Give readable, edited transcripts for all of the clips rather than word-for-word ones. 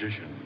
Magician.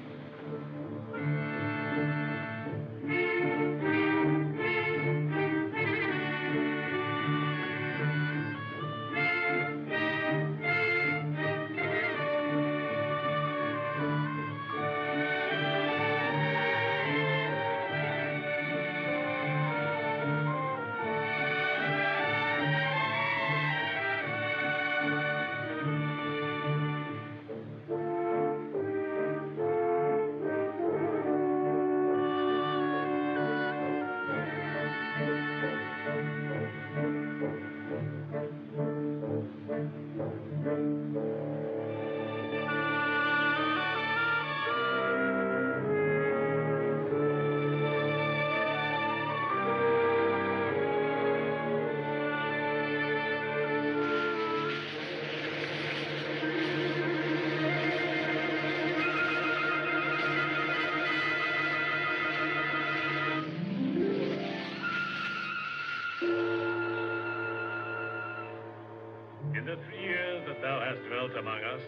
Among us,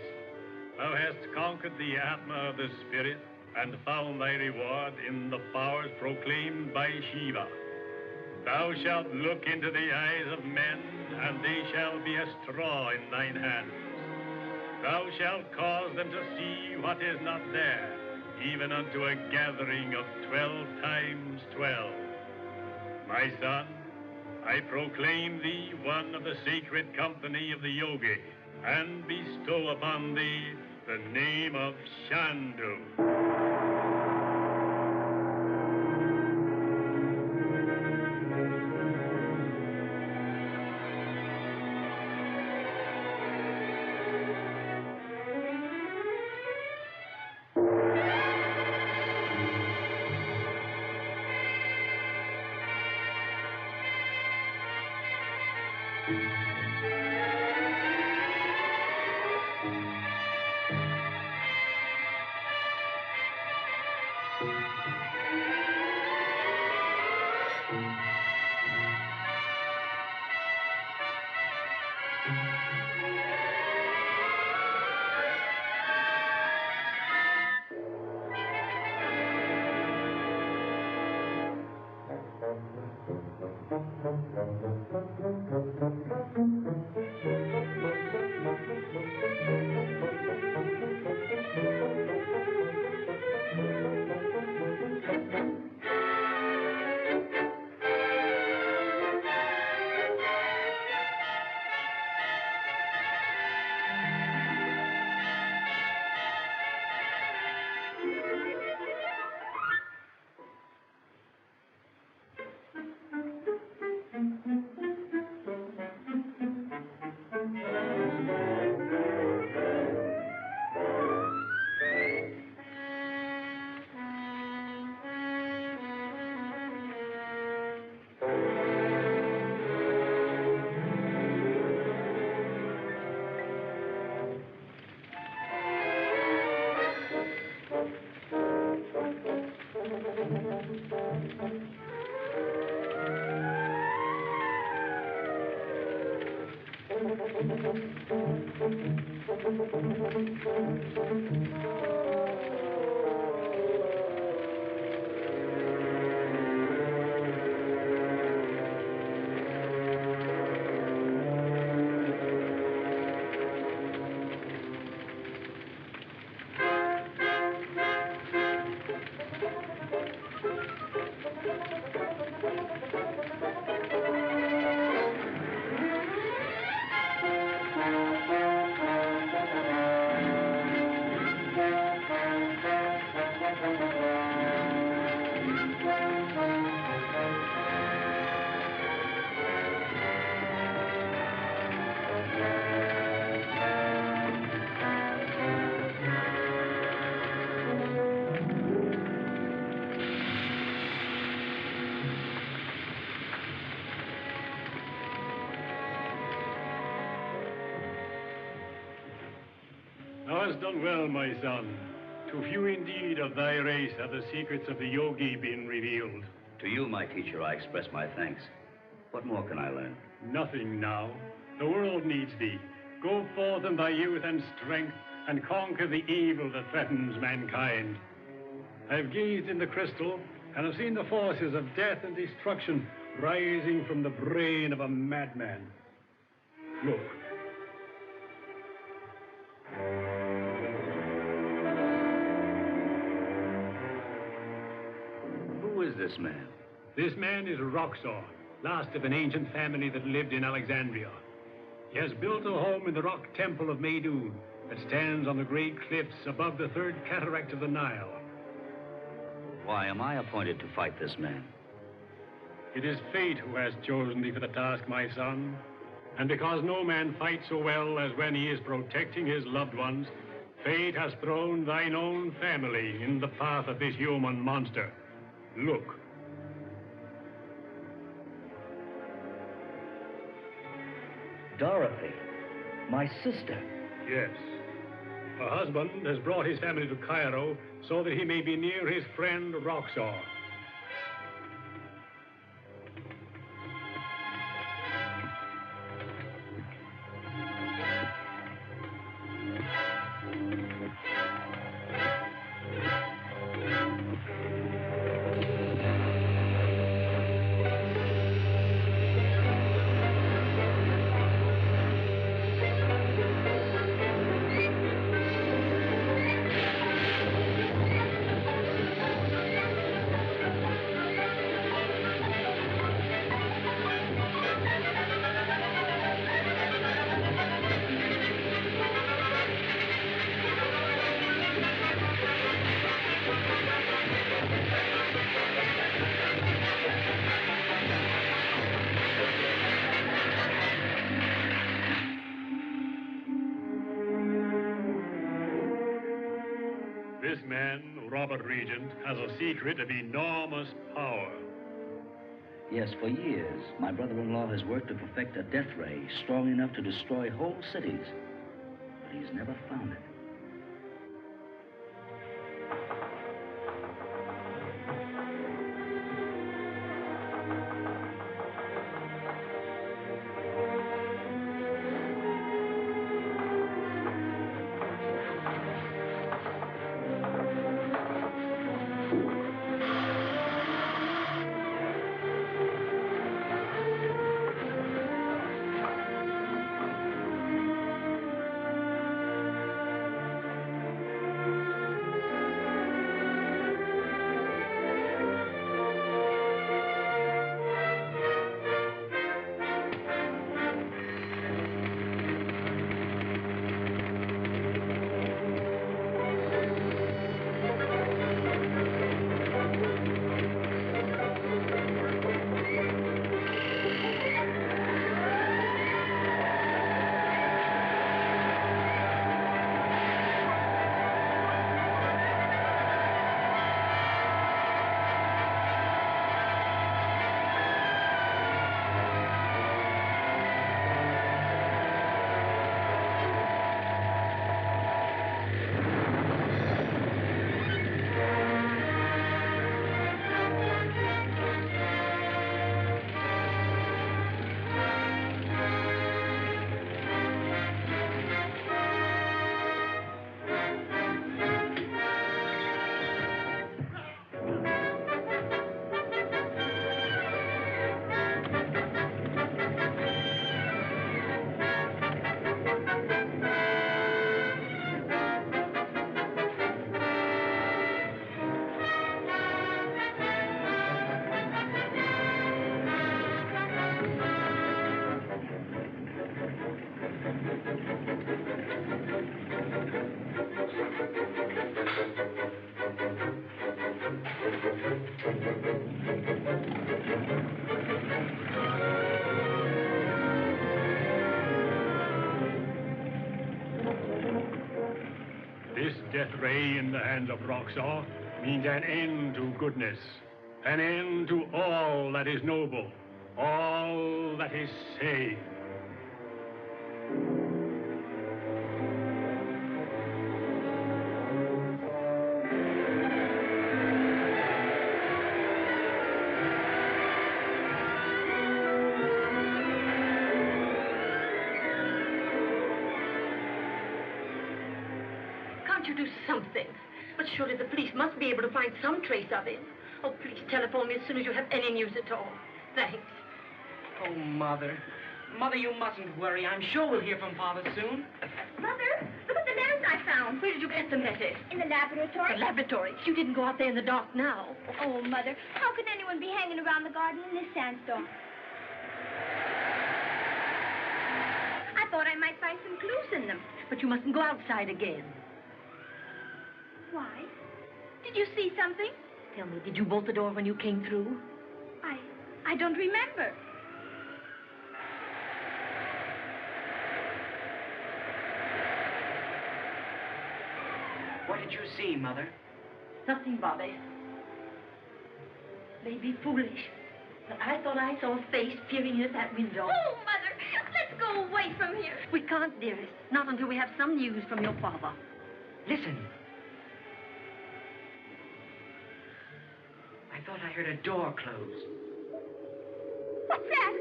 thou hast conquered the Atma of the spirit and found thy reward in the powers proclaimed by Shiva. Thou shalt look into the eyes of men, and they shall be a straw in thine hands. Thou shalt cause them to see what is not there, even unto a gathering of 12 times 12. My son, I proclaim thee one of the sacred company of the yogi, and bestow upon thee the name of Chandu. Thou hast done well, my son. To few indeed of thy race have the secrets of the yogi been revealed. To you, my teacher, I express my thanks. What more can I learn? Nothing now. The world needs thee. Go forth in thy youth and strength, and conquer the evil that threatens mankind. I've gazed in the crystal and have seen the forces of death and destruction rising from the brain of a madman. Look. Who is this man? This man is Roxor, last of an ancient family that lived in Alexandria. He has built a home in the rock temple of Meidun that stands on the great cliffs above the third cataract of the Nile. Why am I appointed to fight this man? It is fate who has chosen thee for the task, my son. And because no man fights so well as when he is protecting his loved ones, fate has thrown thine own family in the path of this human monster. Look. Dorothy, my sister. Yes. Her husband has brought his family to Cairo so that he may be near his friend Roxor. This man, Robert Regent, has a secret of enormous power. Yes, for years, my brother-in-law has worked to perfect a death ray strong enough to destroy whole cities. But he's never found it. This death ray in the hands of Roxor means an end to goodness, an end to all that is noble, all that is sane. do something. But surely the police must be able to find some trace of him. Oh, please telephone me as soon as you have any news at all. Thanks. Oh, Mother. Mother, you mustn't worry. I'm sure we'll hear from Father soon. Mother, look at the letters I found. Where did you get the letters? In the laboratory. The laboratory? You didn't go out there in the dark now. Oh, Mother, how can anyone be hanging around the garden in this sandstorm? I thought I might find some clues in them. But you mustn't go outside again. Why? Did you see something? Tell me, did you bolt the door when you came through? I don't remember. What did you see, Mother? Nothing, Bobby. Maybe foolish. But I thought I saw a face peering in at that window. Oh, Mother, let's go away from here. We can't, dearest. Not until we have some news from your father. Listen. I thought I heard a door close. What's that?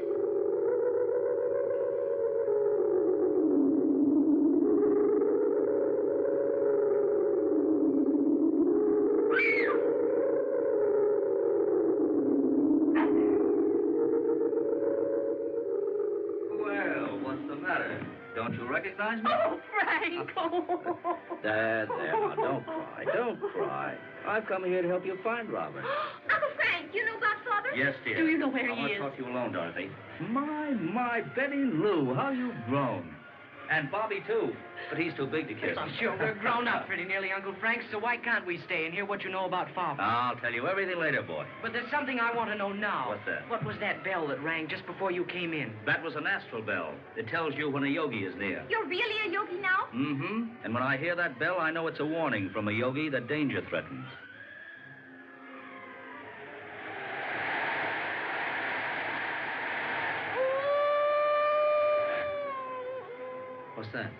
Well, what's the matter? Don't you recognize me? Oh, Frank! There, now, don't cry. Don't cry. I've come here to help you find Robert. Uncle Frank, you know about Father? Yes, dear. Do you know where I he want is? to talk to you alone, Dorothy. My, Betty Lou, how you've grown. And Bobby, too. But he's too big to kiss. I'm sure we're grown up pretty nearly, Uncle Frank, so why can't we stay and hear what you know about Father? I'll tell you everything later, boy. But there's something I want to know now. What's that? What was that bell that rang just before you came in? That was an astral bell. It tells you when a yogi is near. You're really a yogi now? Mm-hmm. And when I hear that bell, I know it's a warning from a yogi that danger threatens. What's that?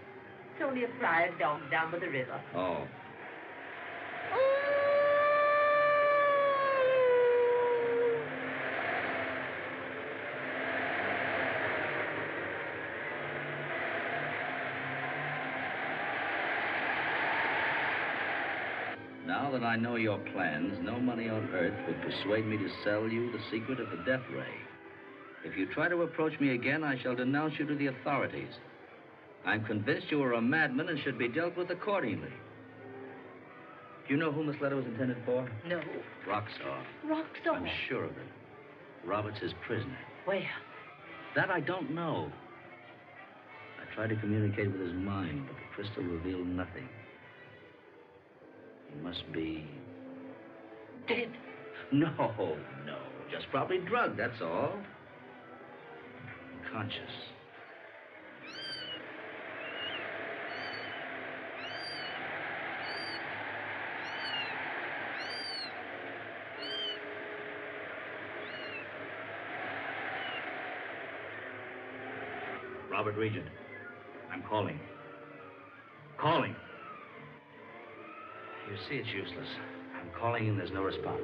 It's only a friar dog down by the river. Oh. Now that I know your plans, no money on earth would persuade me to sell you the secret of the death ray. If you try to approach me again, I shall denounce you to the authorities. I'm convinced you are a madman and should be dealt with accordingly. Do you know whom this letter was intended for? No. Roxor. Roxor? I'm sure of it. Robert's his prisoner. Where? That I don't know. I tried to communicate with his mind, but the crystal revealed nothing. He must be... Dead? No. Just probably drugged, that's all. Conscious. Robert Regent, I'm calling. Calling. You see, it's useless. I'm calling and there's no response.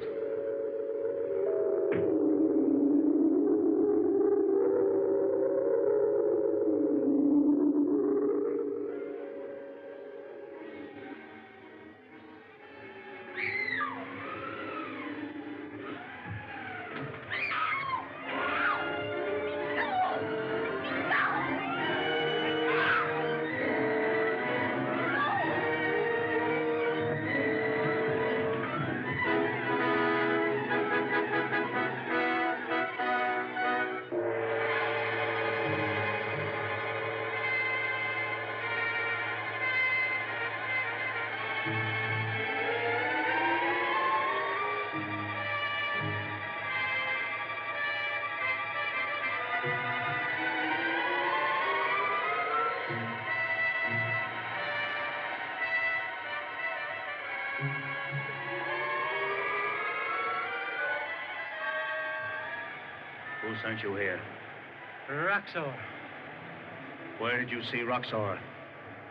Who sent you here? Roxor, Where did you see Roxor?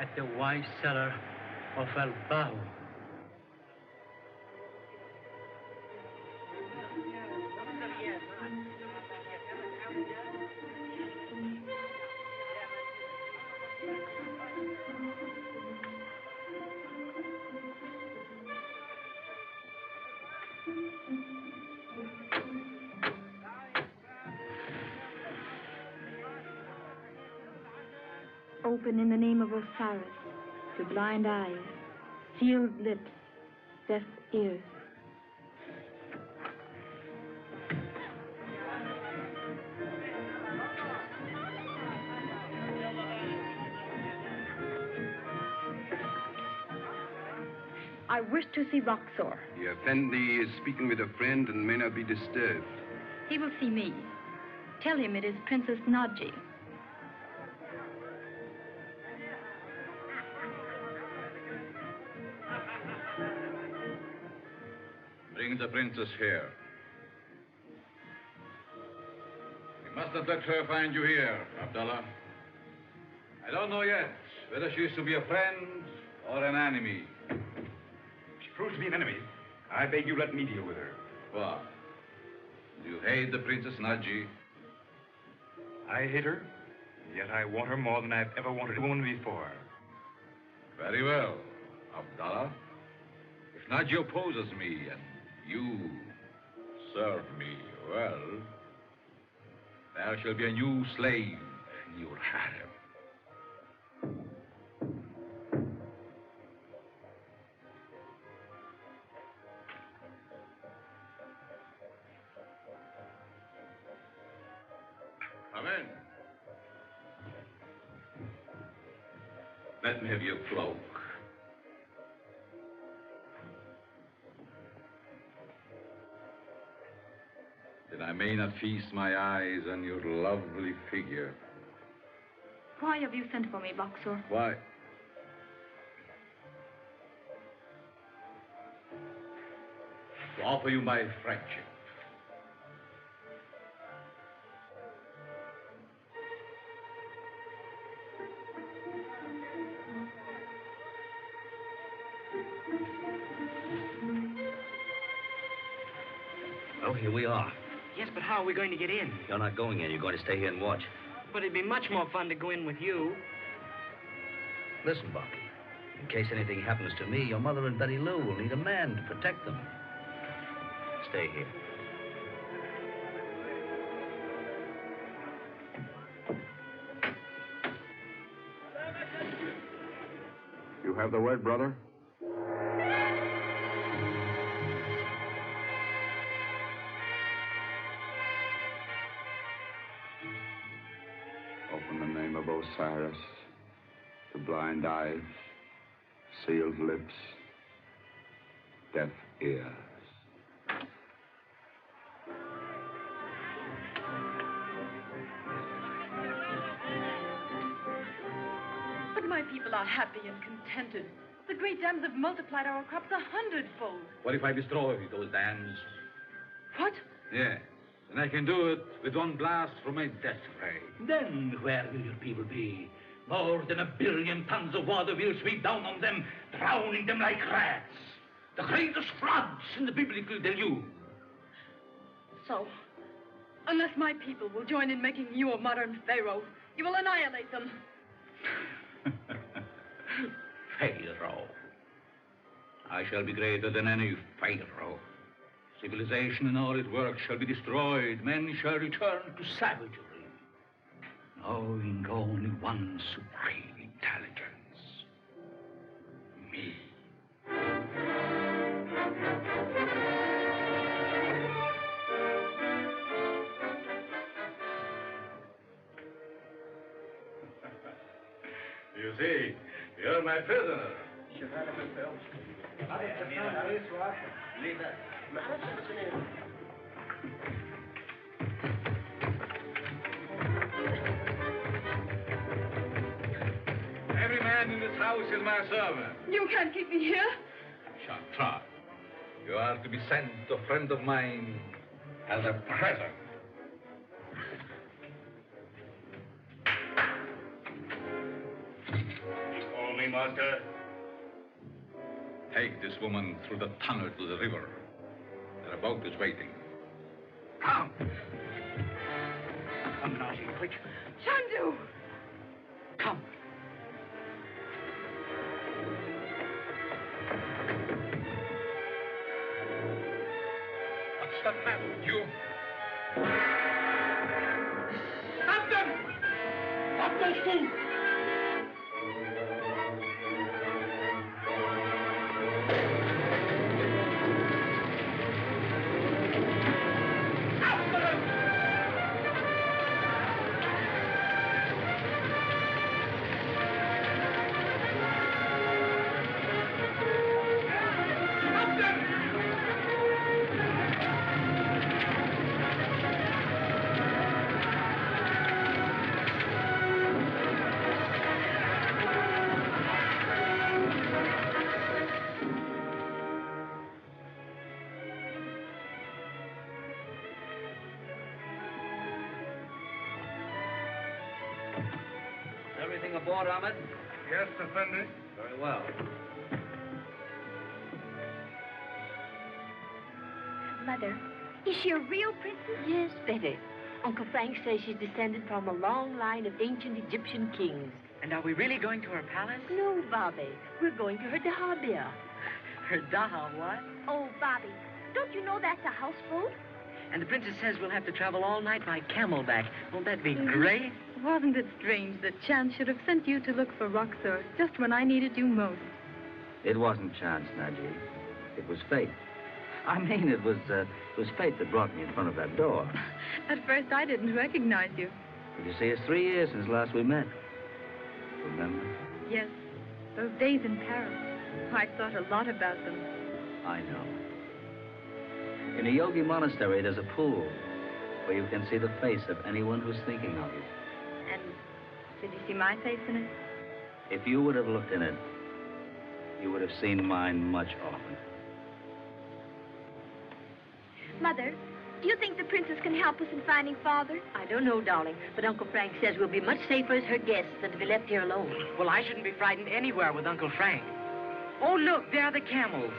at the wine cellar of El Mago. open in the name of Osiris, to blind eyes, sealed lips, deaf ears. I wish to see Roxor. The Effendi is speaking with a friend and may not be disturbed. He will see me. Tell him it is Princess Nadji. Bring the princess here. You must not let her find you here, Abdallah. I don't know yet whether she is to be a friend or an enemy. If she proves to be an enemy, I beg you let me deal with her. What? Do you hate the Princess Nadji? I hate her, yet I want her more than I've ever wanted a woman before. Very well, Abdallah. If Nadji opposes me and you serve me well, there shall be a new slave in your harem. Come in. Let me have your cloak. That I may not feast my eyes on your lovely figure. Why have you sent for me, Roxor? Why? To offer you my friendship. Well, here we are. Yes, but how are we going to get in? You're not going in. You're going to stay here and watch. But it'd be much more fun to go in with you. Listen, Buck. In case anything happens to me, your mother and Betty Lou will need a man to protect them. Stay here. You have the word, brother? Open the name of Osiris, the blind eyes, sealed lips, deaf ears. But my people are happy and contented. The great dams have multiplied our crops 100-fold. What if I destroy those dams? What? Yes. And I can do it with one blast from my death ray. Then where will your people be? More than 1 billion tons of water will sweep down on them, drowning them like rats. The greatest floods in the biblical deluge. So, unless my people will join in making you a modern pharaoh, you will annihilate them. Pharaoh. I shall be greater than any pharaoh. Civilization and all its works shall be destroyed. Men shall return to savagery, knowing only one supreme intelligence. Me. You see, you're my prisoner. Every man in this house is my servant. You can't keep me here. Chantal, you are to be sent to a friend of mine as a present. Call me, master. Take this woman through the tunnel to the river. Their boat is waiting. Come. Come now, quick. Chandu! Come. What's the matter with you? Stop them! Stop those two! Everything aboard, Ahmed? Yes, Effendi. Very well. Mother, is she a real princess? Yes, Betty. Uncle Frank says she's descended from a long line of ancient Egyptian kings. And are we really going to her palace? No, Bobby. We're going to her dahabeah. Her daha what? Oh, Bobby, don't you know that's a houseboat? And the princess says we'll have to travel all night by camelback. Won't that be great? Wasn't it strange that chance should have sent you to look for Roxor just when I needed you most? It wasn't chance, Najee. It was fate. I mean, it was fate that brought me in front of that door. At first, I didn't recognize you. But you see, it's 3 years since last we met. Remember? Yes, those days in Paris. I've thought a lot about them. I know. In a yogi monastery, there's a pool where you can see the face of anyone who's thinking of you. And did you see my face in it? If you would have looked in it, you would have seen mine much often. Mother, do you think the princess can help us in finding Father? I don't know, darling, but Uncle Frank says we'll be much safer as her guests than to be left here alone. Well, I shouldn't be frightened anywhere with Uncle Frank. Oh, look, there are the camels.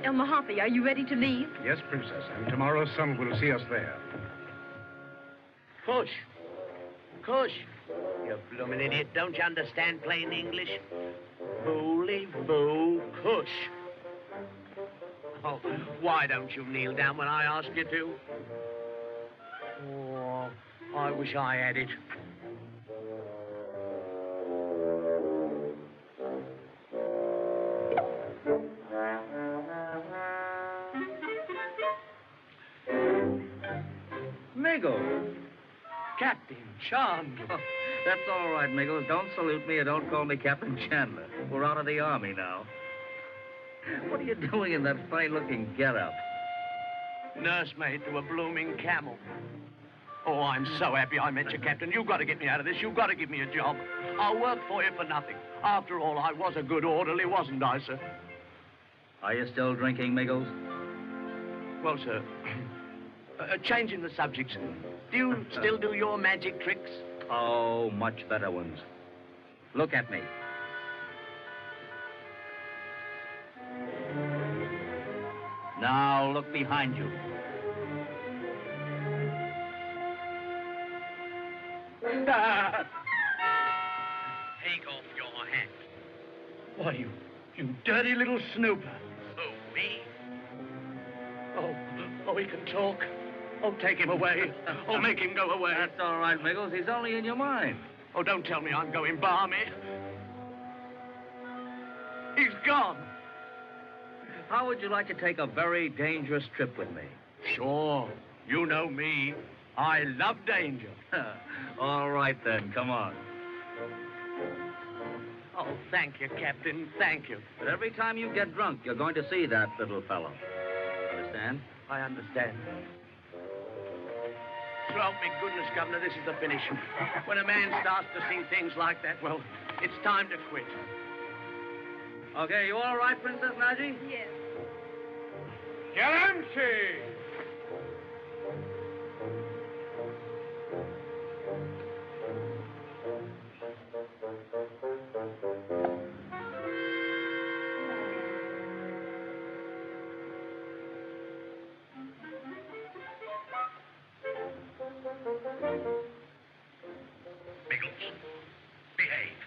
El Mahafi, are you ready to leave? Yes, Princess, and tomorrow's sun will see us there. Kush. Kush. You bloomin' idiot. Don't you understand plain English? Booly boo Kush. Oh, why don't you kneel down when I ask you to? Oh, I wish I had it. Miggle. Captain Chandu. That's all right, Miggles. Don't salute me or don't call me Captain Chandler. We're out of the army now. What are you doing in that funny-looking getup? Nursemaid to a blooming camel. Oh, I'm so happy I met you, Captain. You've got to get me out of this. You've got to give me a job. I'll work for you for nothing. After all, I was a good orderly, wasn't I, sir? Are you still drinking, Miggles? Well, sir, changing the subject, do you still do your magic tricks? Oh, much better ones. Look at me. Now look behind you. Take off your hat. Why, you dirty little snooper. Oh, me? Oh, he can talk. Oh, take him away. Oh, make him go away. That's all right, Miggles. He's only in your mind. Oh, don't tell me I'm going balmy. He's gone. How would you like to take a very dangerous trip with me? Sure. You know me. I love danger. All right, then. Come on. Oh, thank you, Captain. Thank you. But every time you get drunk, you're going to see that little fellow. Understand? I understand. Well, my goodness, Governor, this is the finish. When a man starts to see things like that, well, it's time to quit. Okay, you all right, Princess Najee? Yes. Delirante! Biggles, behave.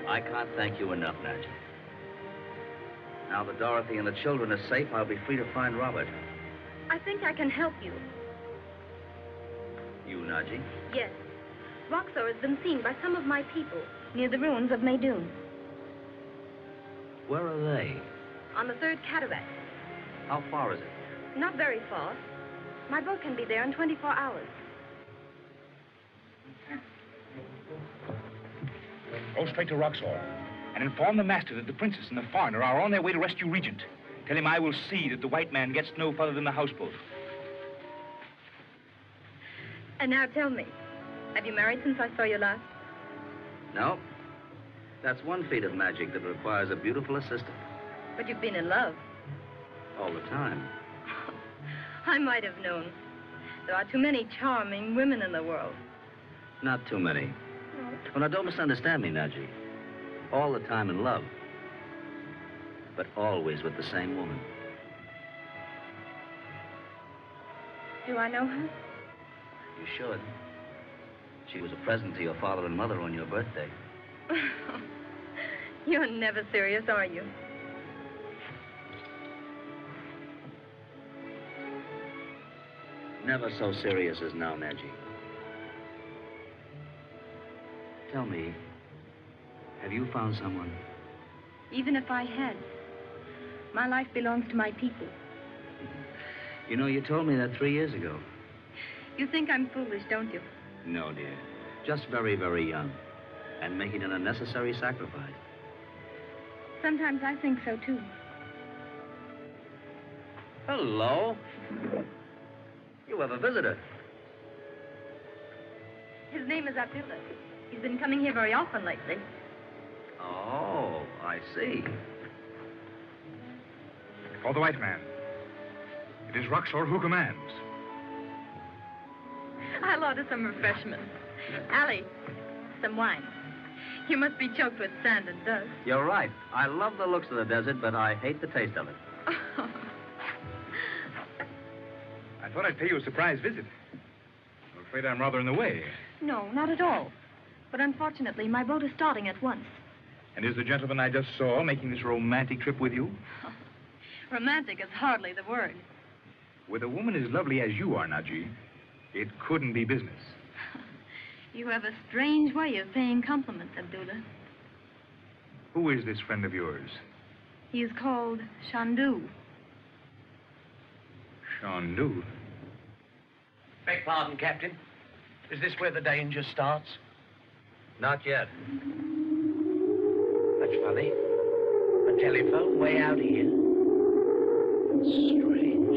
I can't thank you enough, Najee. Now that Dorothy and the children are safe, I'll be free to find Robert. I think I can help you. You, Najee? Yes. Roxor has been seen by some of my people near the ruins of Maydoun. Where are they? On the third cataract. How far is it? Not very far. My boat can be there in 24 hours. Go straight to Roxor. and inform the master that the princess and the foreigner are on their way to rescue Regent. Tell him I will see that the white man gets no further than the houseboat. And now tell me, have you married since I saw you last? No. That's one feat of magic that requires a beautiful assistant. But you've been in love. All the time. I might have known. There are too many charming women in the world. Not too many. Well, now, don't misunderstand me, Naji. All the time in love. But always with the same woman. Do I know her? You should. She was a present to your father and mother on your birthday. You're never serious, are you? Never so serious as now, Naji. Tell me, have you found someone? Even if I had, my life belongs to my people. You know, you told me that 3 years ago. You think I'm foolish, don't you? No, dear. Just very, very young. And making an unnecessary sacrifice. Sometimes I think so, too. Hello. You have a visitor. His name is Abdullah. He's been coming here very often lately. Oh, I see. For the white man. It is Roxor who commands. I'll order some refreshments. Allie, some wine. You must be choked with sand and dust. You're right. I love the looks of the desert, but I hate the taste of it. I thought I'd pay you a surprise visit. I'm afraid I'm rather in the way. No, not at all. But unfortunately, my boat is starting at once. And is the gentleman I just saw making this romantic trip with you? Romantic is hardly the word. With a woman as lovely as you are, Naji, it couldn't be business. You have a strange way of paying compliments, Abdullah. Who is this friend of yours? He is called Chandu. Chandu? Beg pardon, Captain. Is this where the danger starts? Not yet. That's funny. A telephone way out here. Strange.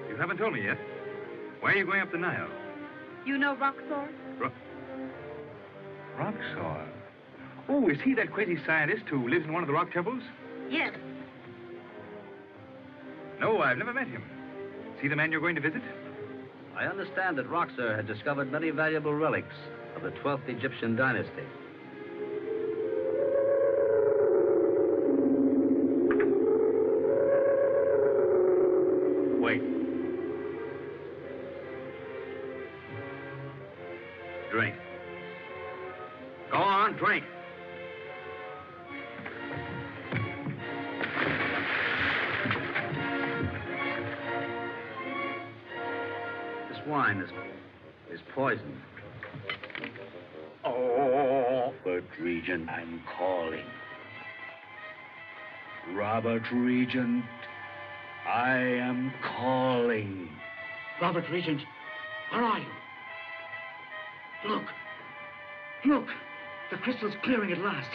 You haven't told me yet. Why are you going up the Nile? You know Roxor? Roxor? Oh, is he that crazy scientist who lives in one of the rock temples? Yes. No, I've never met him. Is he the man you're going to visit? I understand that Roxor had discovered many valuable relics of the 12th Egyptian dynasty. Wait. Drink. Go on, drink. This wine is poison. Oh, Robert Regent, I'm calling. Robert Regent, I am calling. Robert Regent, where are you? Look. Look. The crystal's clearing at last.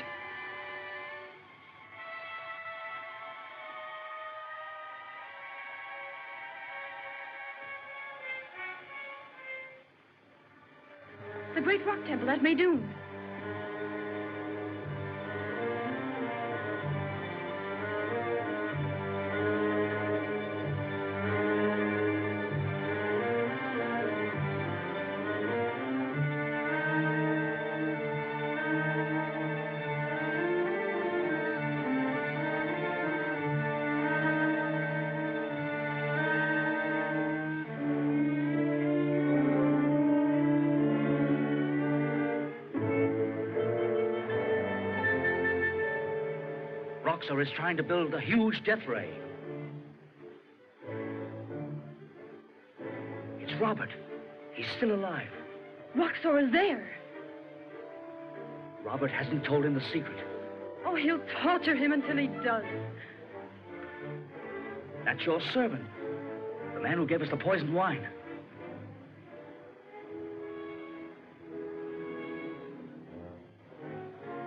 The great rock temple at Maydoun. Roxor is trying to build a huge death ray. It's Robert. He's still alive. Roxor is there. Robert hasn't told him the secret. Oh, he'll torture him until he does. That's your servant. The man who gave us the poisoned wine.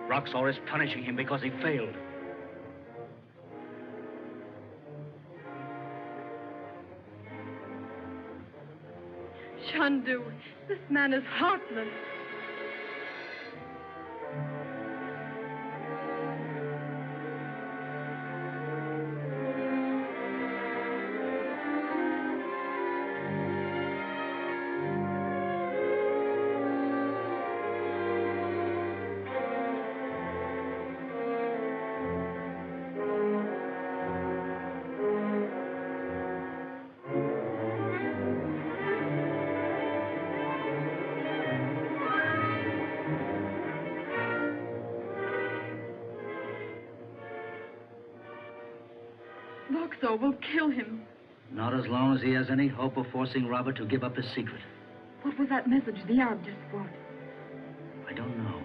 Roxor is punishing him because he failed. Chandu, this man is heartless. Roxor will kill him. Not as long as he has any hope of forcing Robert to give up his secret. What was that message the Arab just brought? I don't know.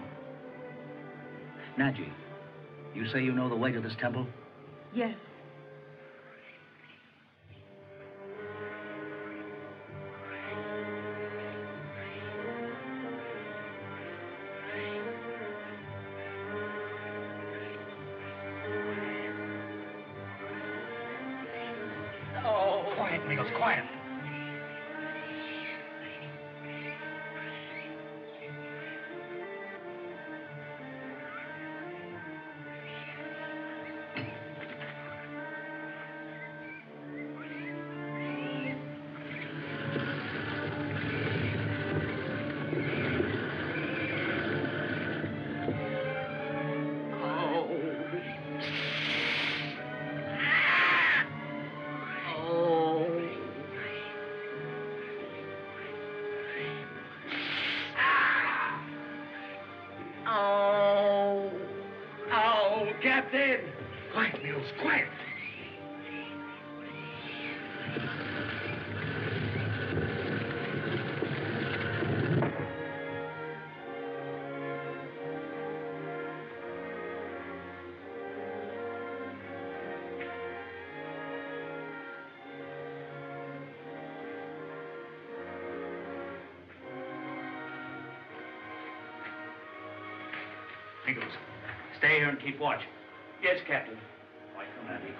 Naji, you say you know the way to this temple? Yes. Quiet, Nichols, quiet. Captain! Quiet, Nichols, quiet. Nichols, stay here and keep watch. Yes, Captain. Why, come on, Nichols.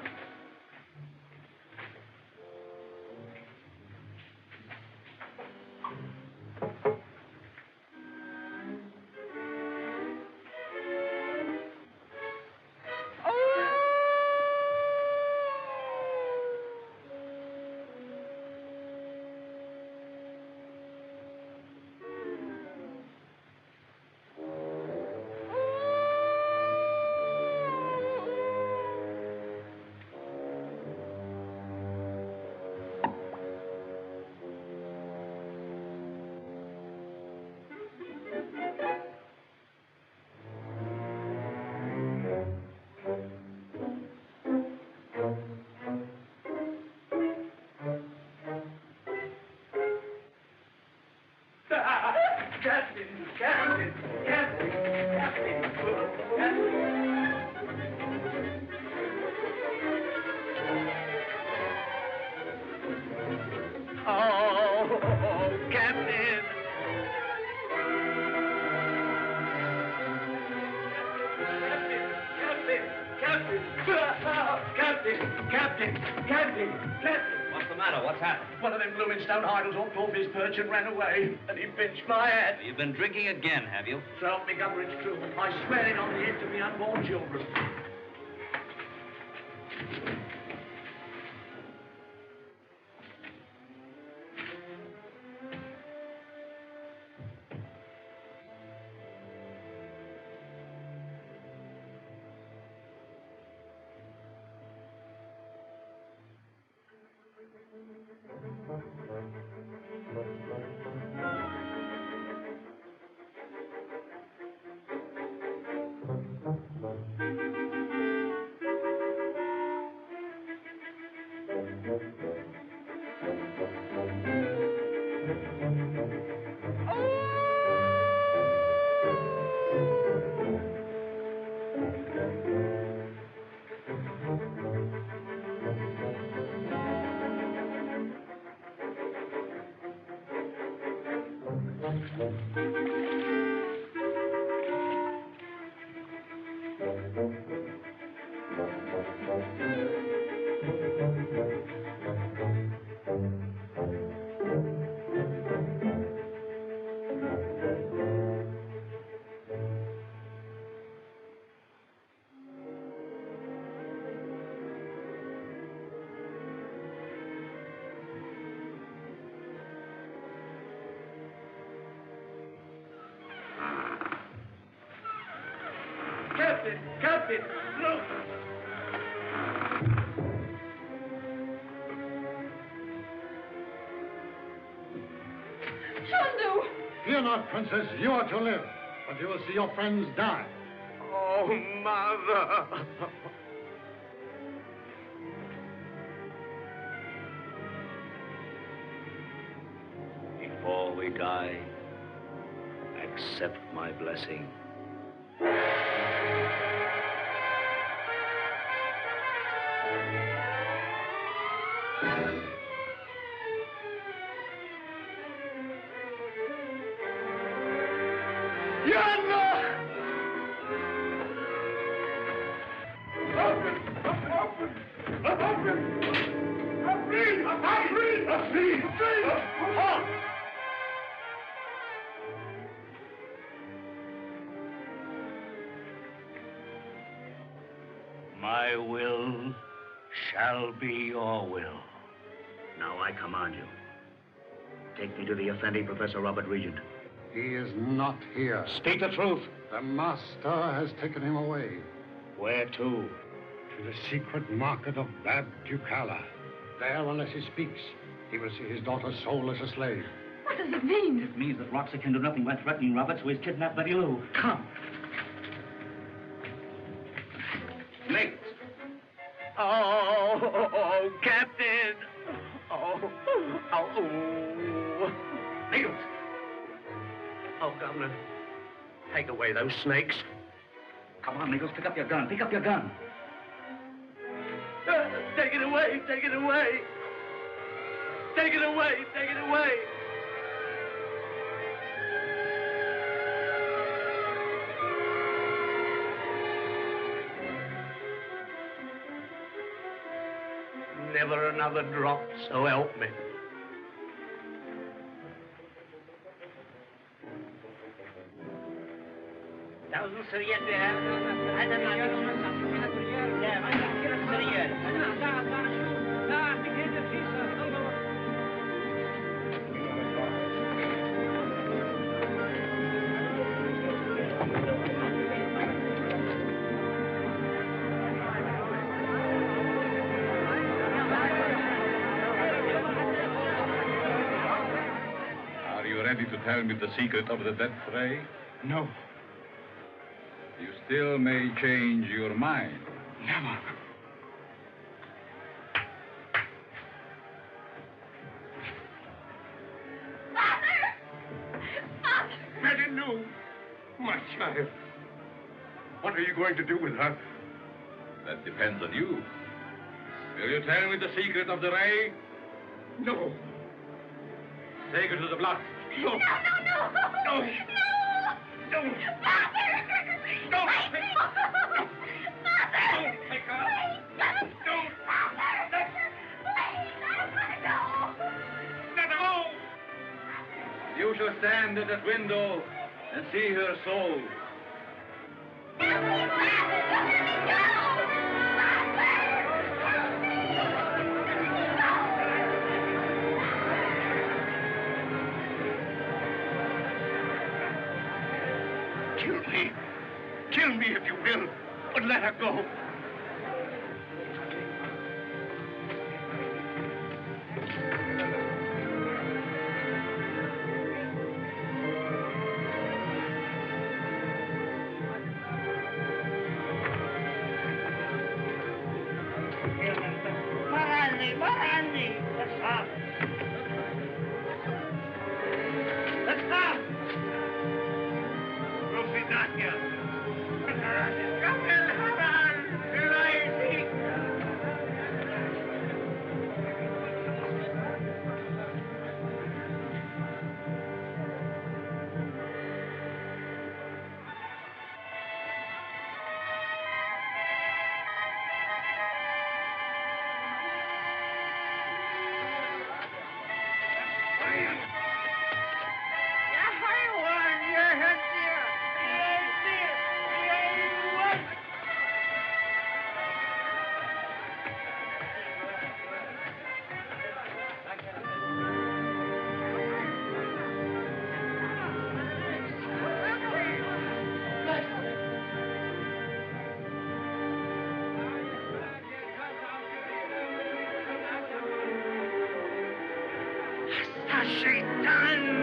What's the matter? What's happened? One of them blooming stone idols hopped off his perch and ran away, and he pinched my head. You've been drinking again, have you? So help me, Governor, it's true. I swear it on the heads of me unborn children. Captain, look! Chandu! Fear not, Princess. You are to live, but you will see your friends die. Oh, Mother! Before we die, accept my blessing. My will shall be your will. Now I command you. Take me to the Effendi, Professor Robert Regent. He is not here. Speak the truth. The master has taken him away. Where to? To the secret market of Bab Ducala. There, unless he speaks, he will see his daughter sold as a slave. What does it mean? It means that Roxor can do nothing but threatening Robert, so he's kidnapped Betty Lou. Come. Late. Oh, Captain! Oh. Nichols! Oh, Governor, take away those snakes. Come on, Nichols, pick up your gun. Pick up your gun. Take it away, take it away. Take it away, take it away. Never another drop, so help me. Are you ready to tell me the secret of the death ray? No. You still may change your mind. Never. Betty Lou, my child. What are you going to do with her? That depends on you. Will you tell me the secret of the ray? No. Take her to the block. No. No. No. Don't. Don't. Don't take her. Don't. Let her go. You shall stand at that window and see her soul. Kill me if you will, but let her go. Marani, let's stop. Let's stop. Roxor not here. Come in, الشيطان.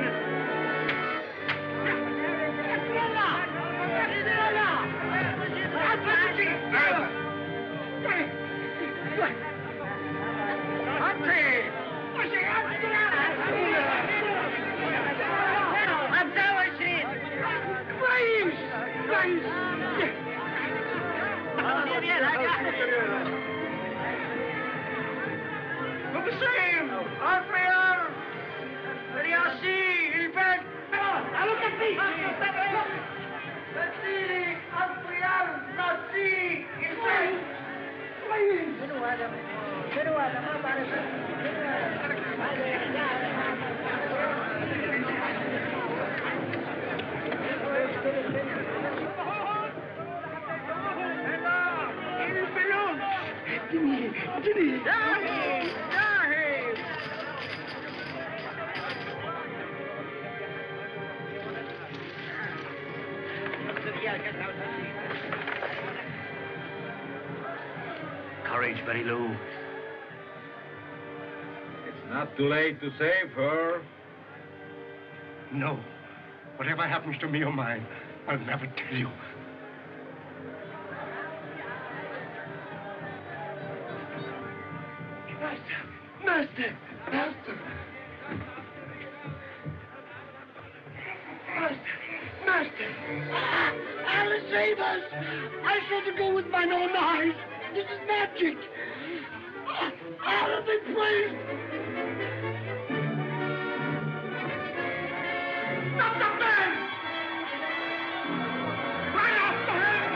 Courage, Betty Lou. It's not too late to save her. No. Whatever happens to me or mine, I'll never tell you. Master! Master! Alice, save us! I saw to go with mine own eyes. This is magic. Alice, be praised! Stop the man! Right after him!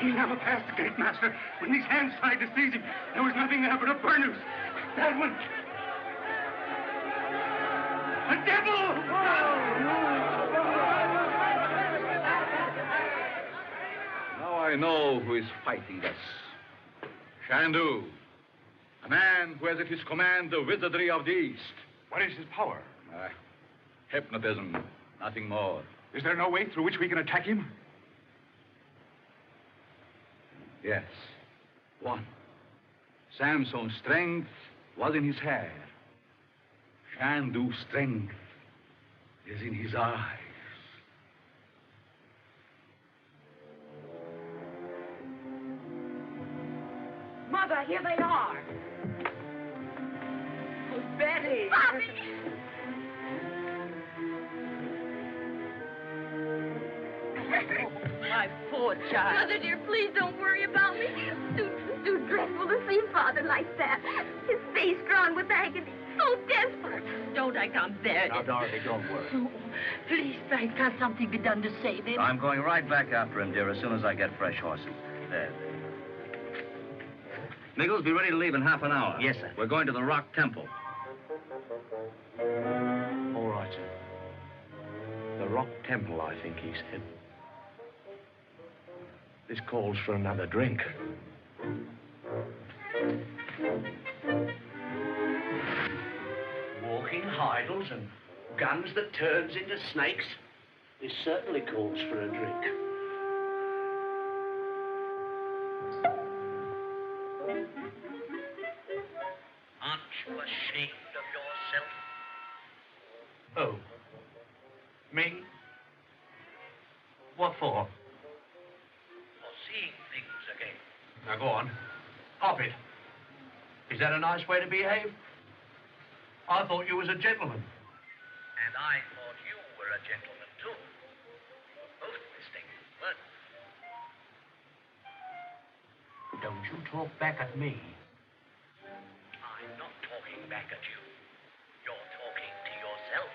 He never passed the gate, Master. When these hands tried to seize him, there was nothing there but a burnous. That one. A devil! Now I know who is fighting us. Chandu, a man who has at his command the wizardry of the East. What is his power? Hypnotism, nothing more. Is there no way through which we can attack him? Yes, one. Samson's strength was in his hair. Chandu's strength is in his eyes. Mother, here they are. Oh, Betty. Bobby! My poor child. Mother, dear, please don't worry about me. Too dreadful to see Father like that. His face drawn with agony. So desperate. Don't act unbearable. Now, Dorothy, don't worry. Oh, please, Frank, can't something be done to save him? I'm going right back after him, dear, as soon as I get fresh horses. There. Nichols, be ready to leave in half an hour. Yes, sir. We're going to the Rock Temple. All right, sir. The Rock Temple, I think he said. This calls for another drink. Walking idols and guns that turns into snakes. This certainly calls for a drink. Aren't you ashamed of yourself? Oh. Me? What for? For seeing things again. Now go on. Hop it. Is that a nice way to behave? I thought you was a gentleman. And I thought you were a gentleman, too. You were both mistaken, weren't you? Don't you talk back at me. I'm not talking back at you. You're talking to yourself.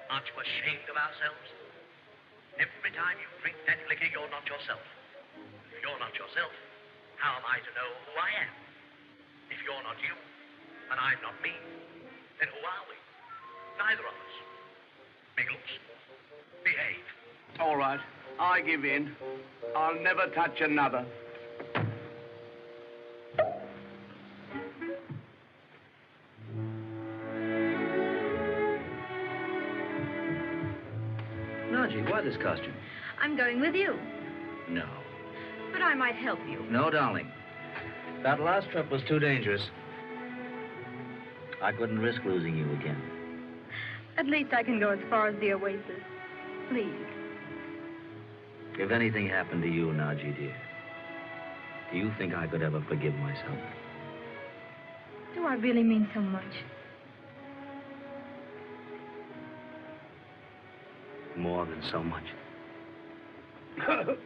Aren't you ashamed of ourselves? Every time you drink that liquor, you're not yourself. If you're not yourself, how am I to know who I am? If you're not you, and I'm not me, then who are we? Neither of us. Biggles, behave. All right, I give in. I'll never touch another. Naji, why this costume? I'm going with you. No. But I might help you. No, darling. That last trip was too dangerous. I couldn't risk losing you again. At least I can go as far as the oasis. Please. If anything happened to you, Naji, dear, do you think I could ever forgive myself? Do I really mean so much? More than so much. The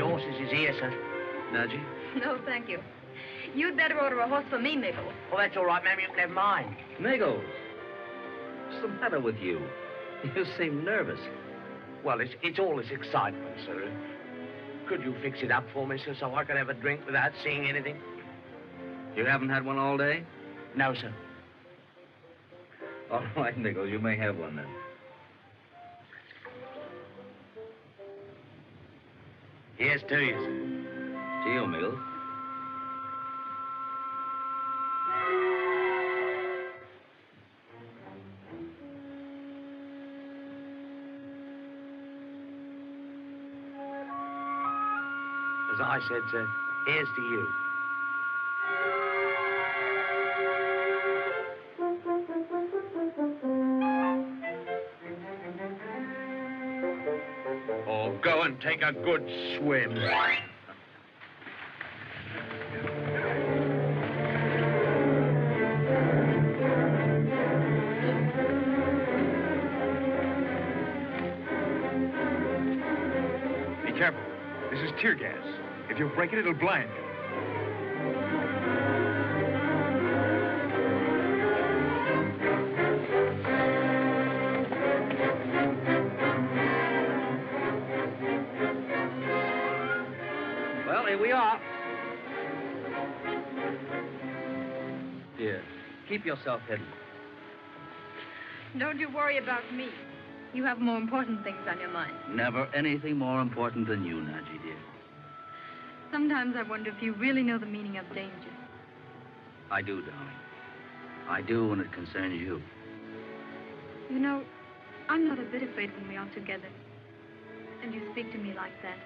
horse is here, sir. Naji? No, thank you. You'd better order a horse for me, Mabel. Well, that's all right, ma'am. You can have mine. Mego, what's the matter with you? You seem nervous. Well, it's all this excitement, sir. Could you fix it up for me, sir, so I could have a drink without seeing anything? You haven't had one all day? No, sir. All right, Nichols, you may have one then. Here's to you, sir. To you, Nichols. As I said, sir, here's to you. Or go and take a good swim. Be careful. This is tear gas. If you break it, it'll blind you. Well, here we are. Dear, keep yourself hidden. Don't you worry about me. You have more important things on your mind. Never anything more important than you, Naji, dear. Sometimes I wonder if you really know the meaning of danger. I do, darling. I do when it concerns you. You know, I'm not a bit afraid when we are together. And you speak to me like that.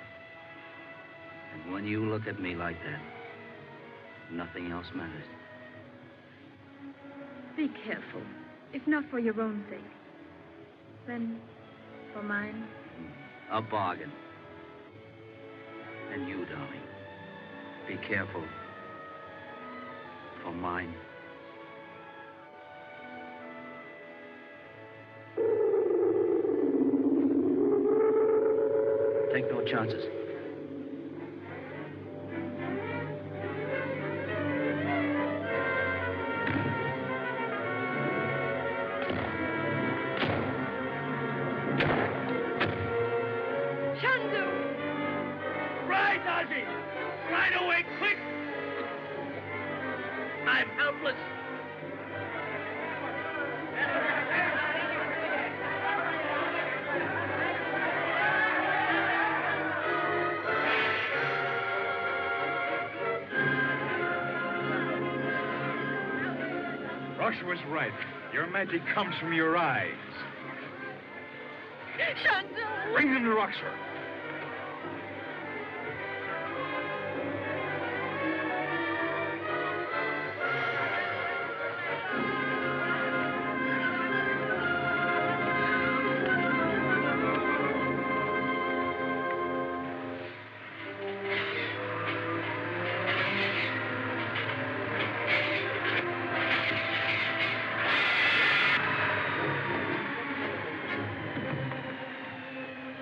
And when you look at me like that, nothing else matters. Be careful. If not for your own sake, then for mine. A bargain. And you, darling, be careful for mine. Take no chances. Right away, quick! I'm helpless. Roxor was right. Your magic comes from your eyes. Chandu! Bring him to Roxor.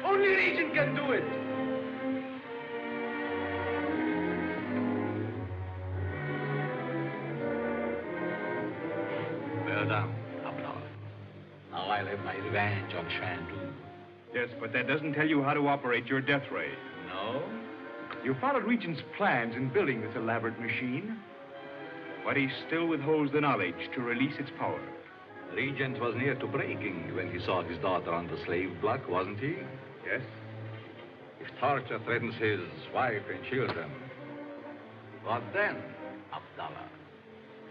Only an agent can do it. Well done, Abdallah. Now I'll have my revenge on Chandu. Yes, but that doesn't tell you how to operate your death ray. No? You followed Regent's plans in building this elaborate machine, but he still withholds the knowledge to release its power. Regent was near to breaking when he saw his daughter on the slave block, wasn't he? Yes? If torture threatens his wife and children, what then, Abdallah?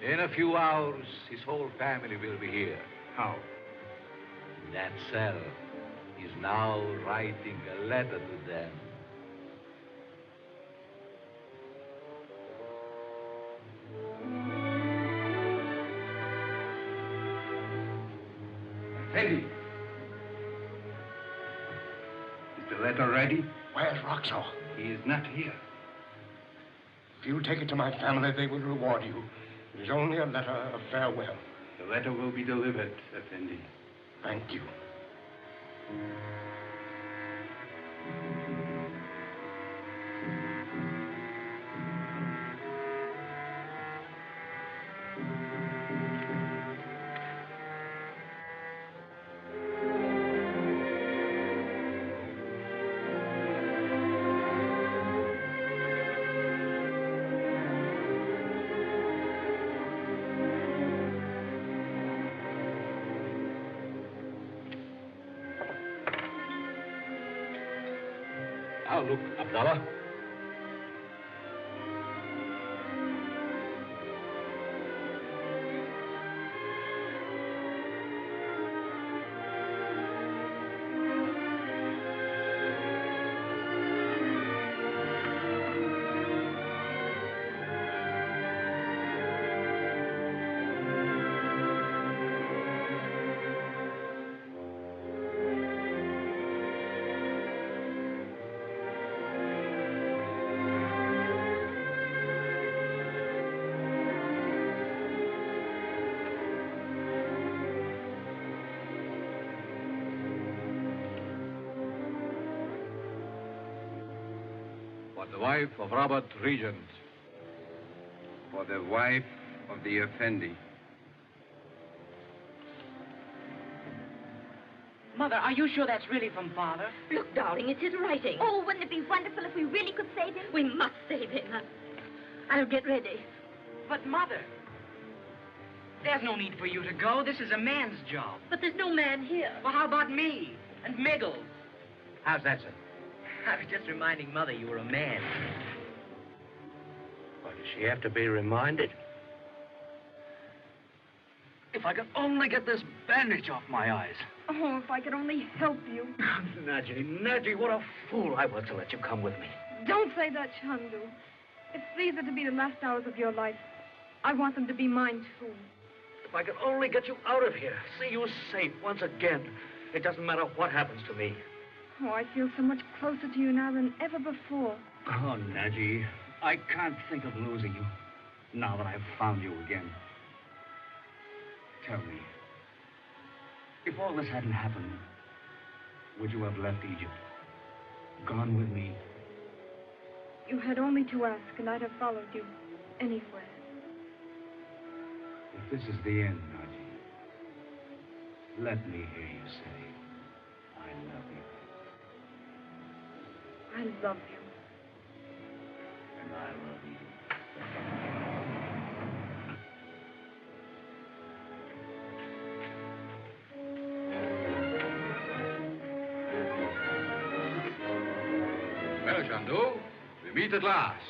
In a few hours, his whole family will be here. How? That cell is now writing a letter to them. Eddie. Is the letter ready? Where's Roxor? He is not here. If you take it to my family, they will reward you. It is only a letter of farewell. The letter will be delivered, Effendi. Thank you. Now look, Abdallah. The wife of Robert Regent. For the wife of the Effendi. Mother, are you sure that's really from Father? Look, darling, it's his writing. Oh, wouldn't it be wonderful if we really could save him? We must save him. I'll get ready. But, Mother, there's no need for you to go. This is a man's job. But there's no man here. Well, how about me and Miggle? How's that, sir? I was just reminding Mother you were a man. Why does she have to be reminded? If I could only get this bandage off my eyes. Oh, if I could only help you. Nadji, what a fool I was to let you come with me. Don't say that, Chandu. If these are to be the last hours of your life, I want them to be mine, too. If I could only get you out of here, see you safe once again. It doesn't matter what happens to me. Oh, I feel so much closer to you now than ever before. Oh, Nadji, I can't think of losing you, now that I've found you again. Tell me, if all this hadn't happened, would you have left Egypt? Gone with me? You had only to ask, and I'd have followed you anywhere. If this is the end, Nadji, let me hear you say, I love you. I love you. And I love you. Well, Chandu, we meet at last.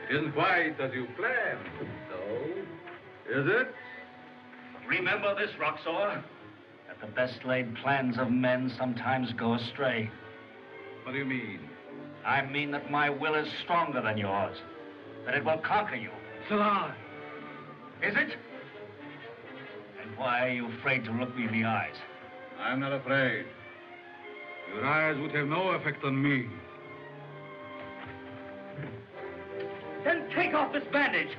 It isn't quite as you planned, though. Is it? Remember this, Roxor, that the best laid plans of men sometimes go astray. What do you mean? I mean that my will is stronger than yours, that it will conquer you. It's a lie. Is it? And why are you afraid to look me in the eyes? I'm not afraid. Your eyes would have no effect on me. Then take off this bandage.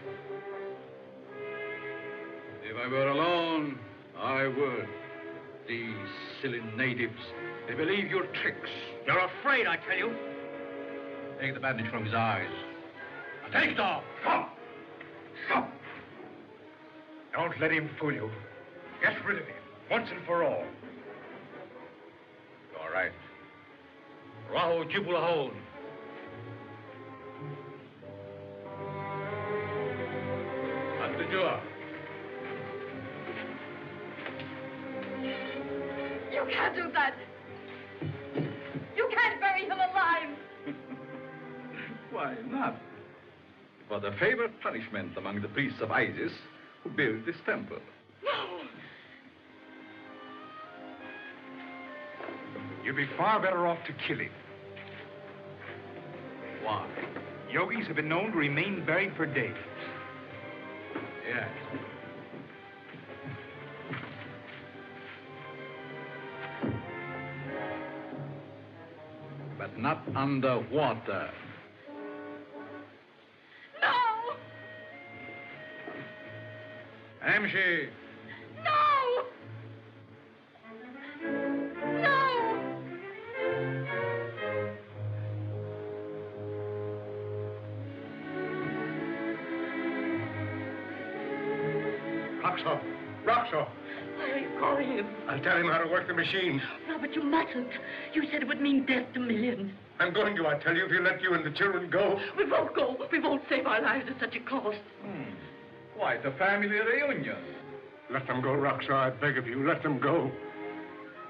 If I were alone, I would. These silly natives, they believe your tricks. You're afraid, I tell you. Take the bandage from his eyes. Now take it off. Stop! Stop! Don't let him fool you. Get rid of him, once and for all. All right. Raho Jibulahon. At the door. You can't do that. You can't bury him alive. Why not? It was a favorite punishment among the priests of Isis who built this temple. No. You'd be far better off to kill him. Why? Yogis have been known to remain buried for days. Yes. But not underwater. No! Amshi! No! No! Roxor! Roxor! Why are you calling him? I'll tell him how to work the machine. Robert, you mustn't. You said it would mean death to millions. I'm going to, I tell you, if you let you and the children go. We won't go. We won't save our lives at such a cost. Quite a family reunion. Let them go, Roxor, I beg of you. Let them go.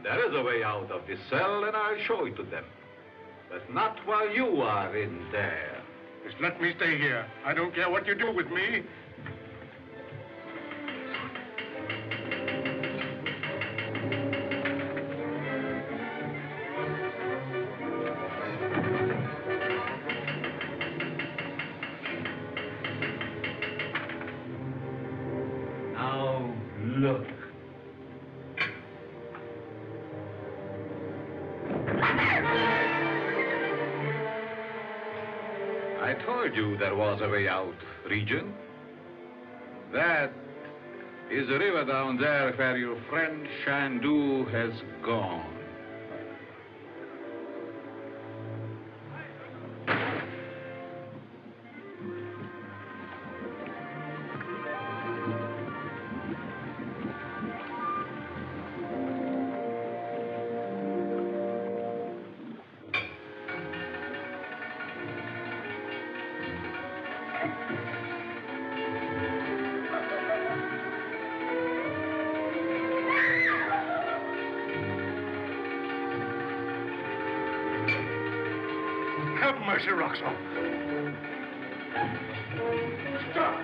There is a way out of this cell, and I'll show it to them. But not while you are in there. Just let me stay here. I don't care what you do with me. Now, look. I told you there was a way out, Regent. That is the river down there where your friend Chandu has gone. Have mercy, Roxor. Stop!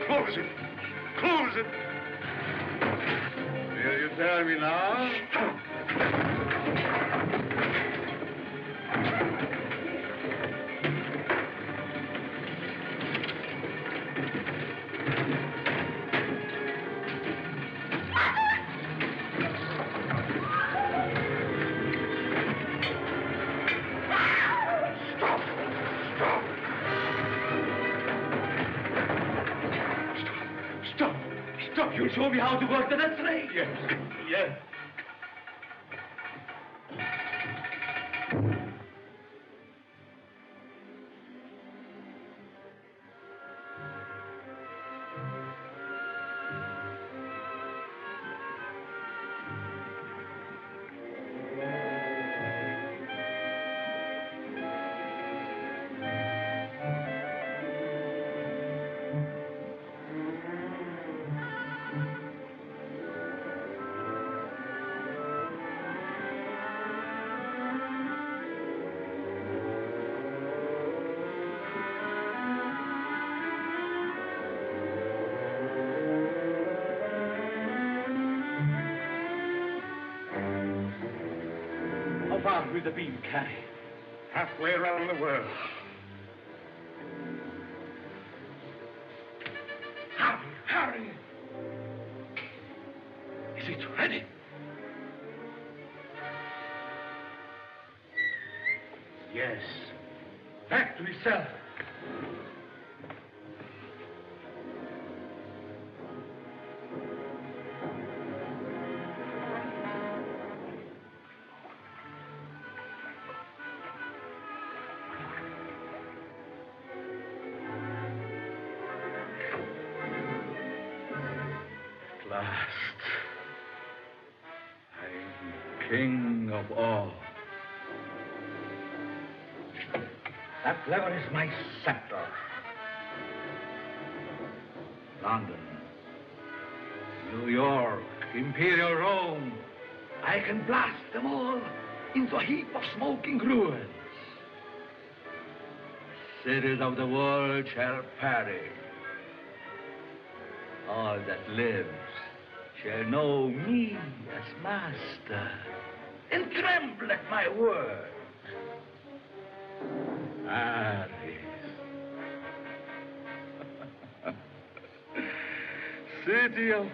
Close it. Close it. Will you tell me now? Stop! You'll show me how to work the next ray. Yes. Yes. far will the beam carry? Halfway around the world. Hurry! Is it ready? Yes. Back to his cell. At last, I'm king of all. That lever is my scepter. London, New York, Imperial Rome. I can blast them all into a heap of smoking ruins. Cities of the world shall perish. All that lives shall know me as master and tremble at my word. Paris. City of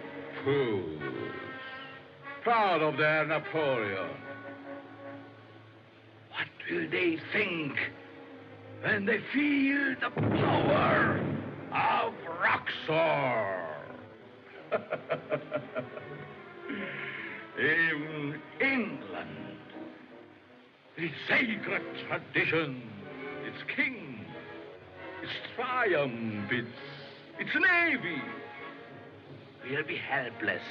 fools, proud of their Napoleon. What will they think when they feel the power of Roxor? In England, its sacred tradition, its king, its triumph, its navy, will be helpless.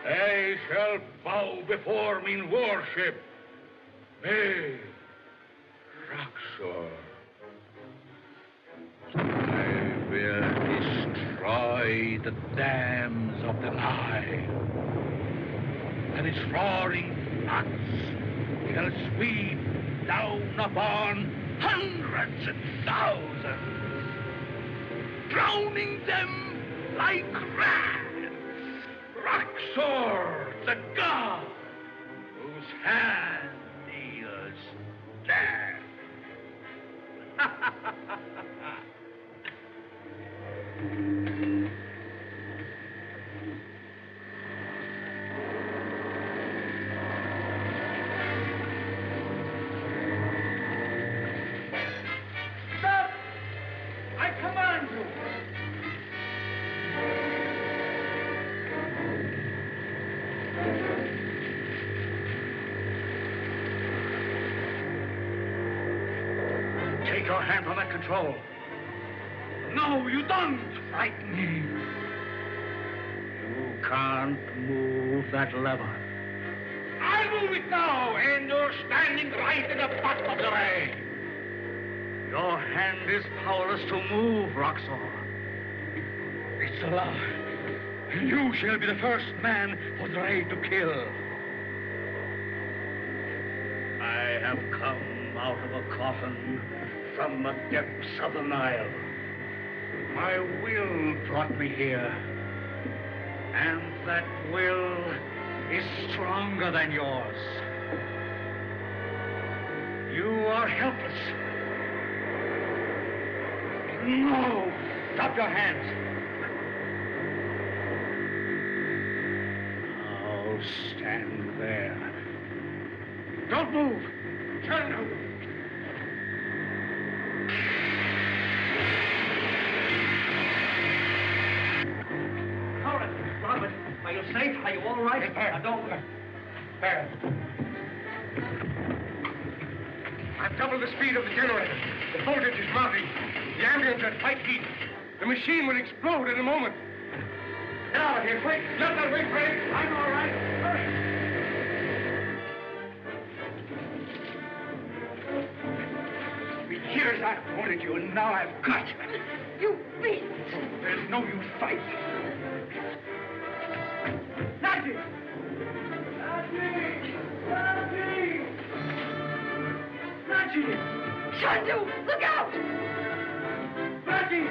They shall bow before me in worship. Me, Roxor. I will destroy the dams of the Nile, and its roaring floods shall sweep down upon hundreds and thousands, drowning them like rats. Roxor, the god, whose hand deals death. Stop! I command you! Take your hand from that control. No, you don't frighten me. You can't move that lever. I'll move it now, and you're standing right in the bottom of the ray. Your hand is powerless to move, Roxor. It's a lie. You shall be the first man for the ray to kill. I have come out of a coffin from the depths of the Nile. My will brought me here. And that will is stronger than yours. You are helpless. No! Drop your hands. Now stand there. Don't move. Chandu. Robert, are you safe? Are you all right? There. Now don't... There. I've doubled the speed of the generator. The voltage is mounting. The ambulance at white heat. The machine will explode in a moment. Get out of here, quick! Let that wing break! I'm all right. Hurry! For years I've wanted you, and now I've got you. You beast! There's no use fighting. Nancy! Nancy! Chandu, look out! Nancy!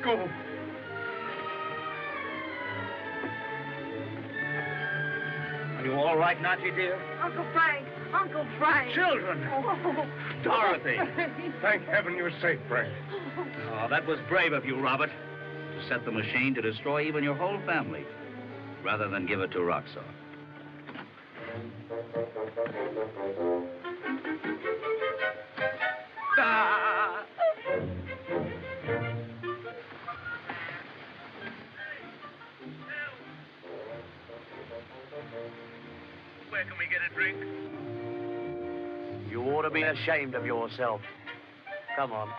go. Are you all right, Nazi, dear? Uncle Frank. Uncle Frank. Children. Oh. Dorothy. Thank heaven you're safe, Frank. Oh, that was brave of you, Robert. To set the machine to destroy even your whole family, rather than give it to Roxor. Where can we get a drink? You ought to be ashamed of yourself. Come on.